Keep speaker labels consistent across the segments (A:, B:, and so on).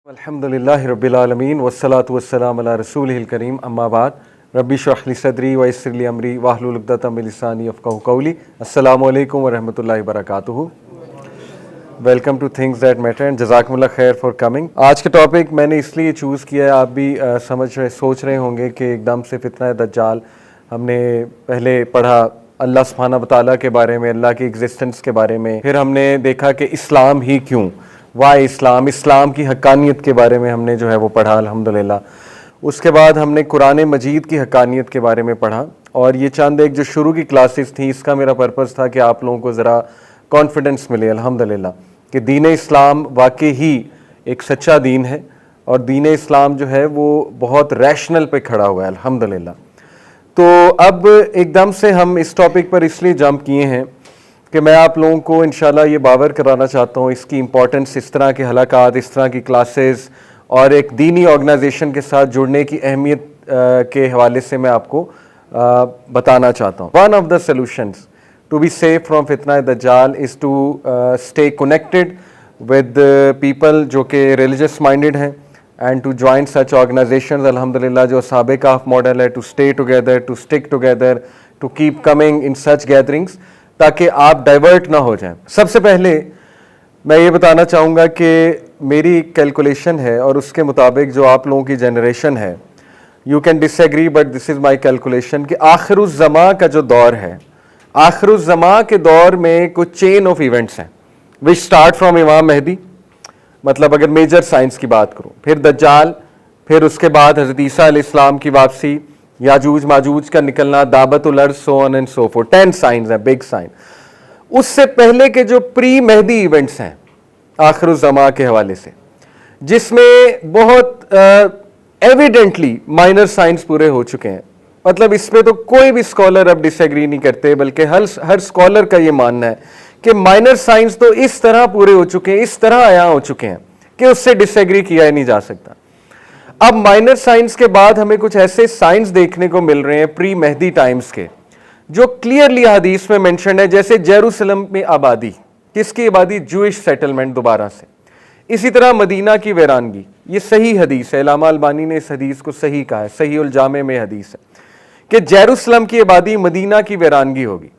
A: अल्हम्दुलिल्लाह रब्बिल आलमीन वस्सलातु वस्सलामु अला रसूलिहिल करीम अम्मा बाद रब्बी इश्रह ली सदरी व यस्सिर ली अमरी वाहलुल उक़दतम मिन लिसानी यफ़क़हू क़ौली। अस्सलामु अलैकुम व रहमतुल्लाहि व बरकातुहू। Welcome to things that matter and जज़ाकुमुल्लाह खैर फॉर कमिंग। आज का टॉपिक मैंने इसलिए चूज़ किया है, आप भी सोच रहे होंगे कि एकदम से फितना दज्जाल। हमने पहले पढ़ा अल्लाह सुब्हानहू व तआला के बारे में, अल्लाह की एग्जिस्टेंस के बारे में, फिर हमने देखा कि इस्लाम ही क्यों, वाई इस्लाम की हक्कानियत के बारे में हमने जो है वो पढ़ा अल्हम्दुलिल्लाह। उसके बाद हमने कुरान मजीद की हक्कानियत के बारे में पढ़ा, और ये चंद एक जो शुरू की क्लासेस थी, इसका मेरा पर्पज़ था कि आप लोगों को ज़रा कॉन्फिडेंस मिले अल्हम्दुलिल्लाह कि दीन इस्लाम वाकई ही एक सच्चा दीन है, और दीन इस्लाम जो है वो बहुत रैशनल पे खड़ा हुआ है अल्हम्दुलिल्लाह। तो अब एकदम से हम इस टॉपिक पर इसलिए जंप किए हैं कि मैं आप लोगों को इंशाल्लाह ये बावर कराना चाहता हूँ, इसकी इम्पोर्टेंस, इस तरह के हलाकात, इस तरह की क्लासेस और एक दीनी ऑर्गेनाइजेशन के साथ जुड़ने की अहमियत के हवाले से मैं आपको बताना चाहता हूँ। One of the solutions to be safe from फितना दज्जाल is to stay connected with people जो कि रिलीजियस माइंडेड हैं, and to join such organisations अल्हम्दुलिल्लाह जो असहाबे कहफ मॉडल है, to stay together, to stick together, to keep coming in such gatherings, ताकि आप डाइवर्ट ना हो जाएं। सबसे पहले मैं ये बताना चाहूँगा कि मेरी कैलकुलेशन है और उसके मुताबिक जो आप लोगों की जनरेशन है, you can disagree but this is my calculation, कि आखिरुज़्ज़मा का जो दौर है, आखिरुज़्ज़मा के दौर में कुछ चेन ऑफ इवेंट्स हैं विच स्टार्ट फ्रॉम इमाम मेहदी, मतलब अगर मेजर साइंस की बात करूँ, फिर दज्जाल, फिर उसके बाद हज़रत ईसा अलैहिस्सलाम की वापसी, याजूज माजूज का निकलना, दाबतुल अर्ज़, so on and so fourth. 10 science हैं, बिग साइन। उससे पहले के जो प्री मेहदी इवेंट्स हैं आखिरुज़्ज़मा के हवाले से, जिसमें बहुत एविडेंटली माइनर साइंस पूरे हो चुके हैं, मतलब इसमें तो कोई भी स्कॉलर अब डिसएग्री नहीं करते, बल्कि हर स्कॉलर का ये मानना है कि माइनर साइंस तो इस तरह पूरे हो चुके हैं, इस तरह आया हो चुके हैं कि उससे डिसएग्री किया ही नहीं जा सकता। अब माइनर साइंस के बाद हमें कुछ ऐसे साइंस देखने को मिल रहे हैं प्री मेहदी टाइम्स के, जो क्लियरली हदीस में मेंशन है, जैसे जेरूसलम में आबादी, किसकी आबादी? जूइश सेटलमेंट दोबारा से। इसी तरह मदीना की वीरानगी, ये सही हदीस है, इलामा अलबानी ने इस हदीस को सही कहा है, सही उल जामे में हदीस है कि जेरूसलम की आबादी मदीना की वीरानगी होगी।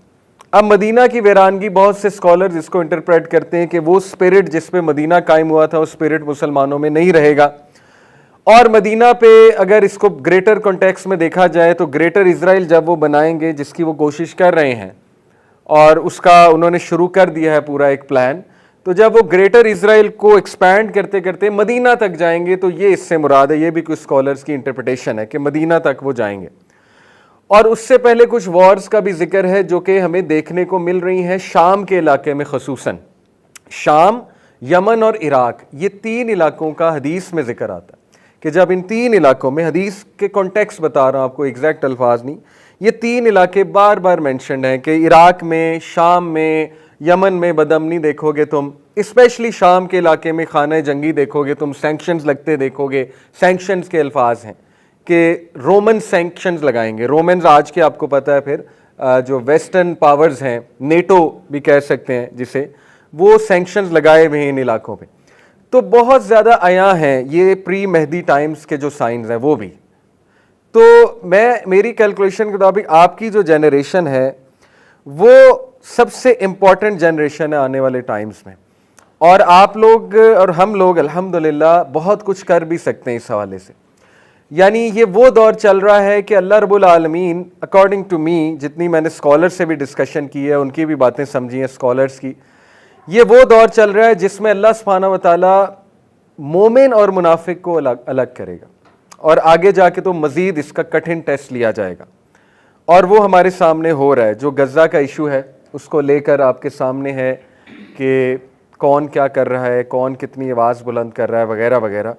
A: अब मदीना की वीरानगी, बहुत से स्कॉलर्स इसको इंटरप्रेट करते हैं कि वो स्पिरिट जिस पे मदीना कायम हुआ था, वो स्पिरिट मुसलमानों में नहीं रहेगा, और मदीना पे अगर इसको ग्रेटर कॉन्टेक्स्ट में देखा जाए तो ग्रेटर इजराइल जब वो बनाएंगे, जिसकी वो कोशिश कर रहे हैं और उसका उन्होंने शुरू कर दिया है पूरा एक प्लान, तो जब वो ग्रेटर इजराइल को एक्सपैंड करते करते मदीना तक जाएंगे, तो ये इससे मुराद है, ये भी कुछ स्कॉलर्स की इंटरप्रिटेशन है कि मदीना तक वो जाएंगे। और उससे पहले कुछ वॉर्स का भी जिक्र है जो कि हमें देखने को मिल रही हैं शाम के इलाके में, खसूसन शाम, यमन और इराक, ये 3 इलाकों का हदीस में जिक्र आता है कि जब इन 3 इलाकों में, हदीस के कॉन्टेक्स्ट बता रहा हूँ आपको, एग्जैक्ट अल्फाज नहीं, ये 3 इलाके बार बार मेंशन्ड हैं कि इराक में, शाम में, यमन में बदअमनी देखोगे तुम, स्पेशली शाम के इलाके में खाना जंगी देखोगे तुम, सैंक्शंस लगते देखोगे। सैंक्शंस के अल्फाज हैं कि रोमन सैंक्शंस लगाएंगे। रोमन्स आज के आपको पता है, फिर जो वेस्टर्न पावर्स हैं, नेटो भी कह सकते हैं जिसे, वो सैंक्शंस लगाए हुए हैं इन इलाकों पे। तो बहुत ज़्यादा आया हैं ये प्री मेहदी टाइम्स के जो साइंस हैं वो भी। तो मेरी कैलकुलेशन के मुताबिक आपकी जो जनरेशन है वो सबसे इम्पॉर्टेंट जनरेशन है आने वाले टाइम्स में, और आप लोग और हम लोग अल्हम्दुलिल्लाह बहुत कुछ कर भी सकते हैं इस हवाले से। यानी ये वो दौर चल रहा है कि अल्लाह रब्बुल आलमीन, अकॉर्डिंग टू मी, जितनी मैंने स्कॉलर से भी डिस्कशन की है, उनकी भी बातें समझी हैं स्कॉलर्स की, ये वो दौर चल रहा है जिसमें अल्लाह सुब्हानहू व तआला मोमिन और मुनाफिक को अलग करेगा, और आगे जाके तो मज़ीद इसका कठिन टेस्ट लिया जाएगा, और वो हमारे सामने हो रहा है। जो गज़ा का इशू है उसको लेकर आपके सामने है कि कौन क्या कर रहा है, कौन कितनी आवाज़ बुलंद कर रहा है, वगैरह वगैरह।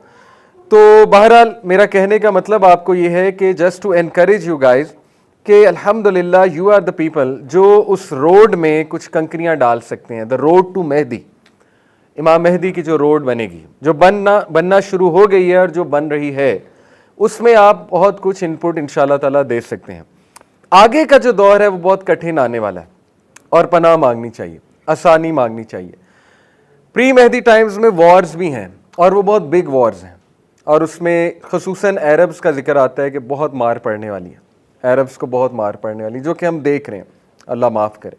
A: तो बहरहाल मेरा कहने का मतलब आपको ये है कि just to encourage you guys कि अल्हम्दुलिल्लाह यू आर द पीपल जो उस रोड में कुछ कंकरियां डाल सकते हैं। द रोड टू मेहदी, इमाम मेहदी की जो रोड बनेगी, जो बनना शुरू हो गई है और जो बन रही है, उसमें आप बहुत कुछ इनपुट इंशाअल्लाह ताला दे सकते हैं। आगे का जो दौर है वो बहुत कठिन आने वाला है, और पनाह मांगनी चाहिए, आसानी मांगनी चाहिए। प्री मेहदी टाइम्स में वॉर्स भी हैं, اور وہ بہت بگ وارز ہیں، اور اس میں خصوصاً عربز کا ذکر آتا ہے کہ بہت مار پڑنے والی ہے، عربز کو بہت مار پڑنے والی، جو کہ ہم دیکھ رہے ہیں، اللہ معاف کرے۔